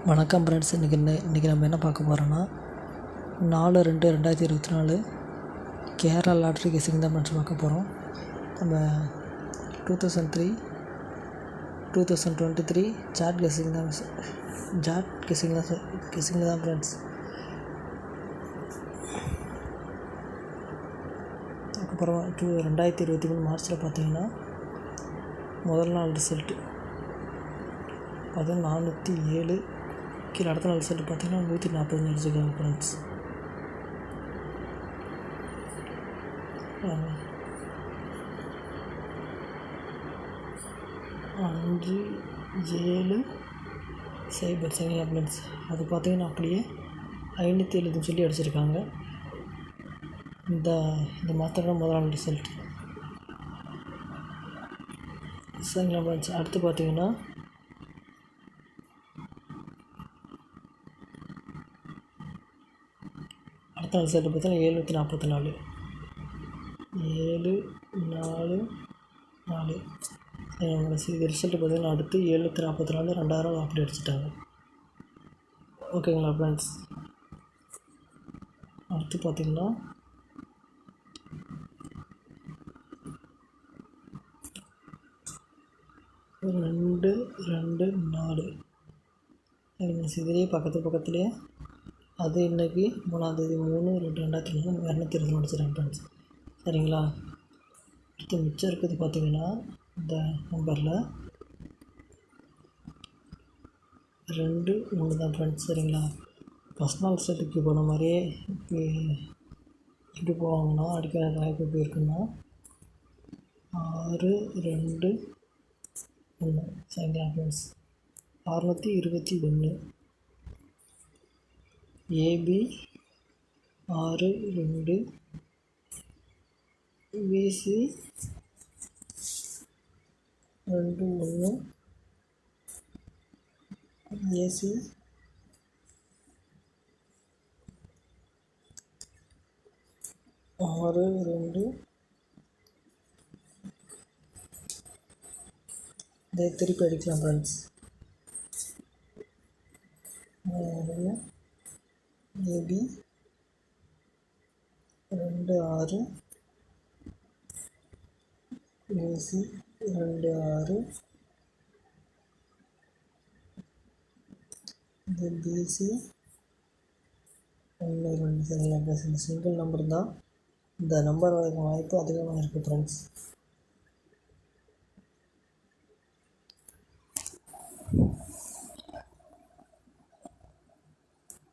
வணக்கம் ஃப்ரெண்ட்ஸ். இன்றைக்கி நம்ம என்ன பார்க்க போகிறோன்னா 4/2/2024 கேரளா லாட்ரி கெஸிங் தான் ஃப்ரெண்ட்ஸ் பார்க்க போகிறோம். நம்ம 2003 2023 ஜாட் கெஸிங் தான் கெஸிங்கில் தான் ஃப்ரெண்ட்ஸ். அதுக்கப்புறம் 2023 மார்ச்சில் பார்த்தீங்கன்னா முதல் நாள் ரிசல்ட்டு பார்த்தீங்கன்னா 407. கீழே அடுத்த நாள் ரிசல்ட் பார்த்தீங்கன்னா 140 அடிச்சிருக்காங்க ஃப்ரெண்ட்ஸ். 570 சரிங்களா ஃப்ரெண்ட்ஸ். அது பார்த்தீங்கன்னா அப்படியே 570 சொல்லி அடிச்சிருக்காங்க. இந்த மாதத்தோட முதல் நாள் ரிசல்ட் சரிங்களா ஃப்ரெண்ட்ஸ். அடுத்து பார்த்தீங்கன்னா அடுத்த ரிசல்ட்டு பார்த்தீங்கன்னா 744 இது ரிசல்ட்டு பார்த்தீங்கன்னா அடுத்து 744 2000 அப்படி அடிச்சிட்டாங்க. ஓகேங்களா ஃப்ரெண்ட்ஸ். அடுத்து பார்த்தீங்கன்னா 224 இதுலேயே பக்கத்துலேயே அது இன்றைக்கி 3/3 3/2/2024 அடிச்சிட்டாங்க ஃப்ரெண்ட்ஸ். சரிங்களா. அடுத்து மிச்சம் இருக்கிறது பார்த்திங்கன்னா இந்த நம்பரில் 2 3 தான் ஃப்ரெண்ட்ஸ். சரிங்களா. ஃபஸ்ட் நாள் ரிசல்ட்டுக்கு போன மாதிரியே எப்படி போவாங்கன்னா அடிக்கிற வாய்ப்பு எப்படி இருக்குன்னா 6 2 1 சரிங்களா ஃப்ரெண்ட்ஸ். 621 ஏபி 6 2 பிசி 2 1 ஏசி 6 2 இதை திருப்பி அடிக்கலாம் ஃப்ரெண்ட்ஸ். ஏபி 2 6 ஏசி 2 6 இது பிசி 1 2 சரிங்களா ப்ளஸ் இந்த சிங்கிள் நம்பர் தான். இந்த நம்பர் வாய்ப்பு அதிகமாக இருக்குது ஃப்ரெண்ட்ஸ்.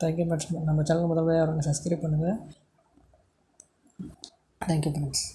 Thank you friends. நம்ம சேனல் முதல்ல சப்ஸ்கிரைப் பண்ணுங்கள். Thank you friends.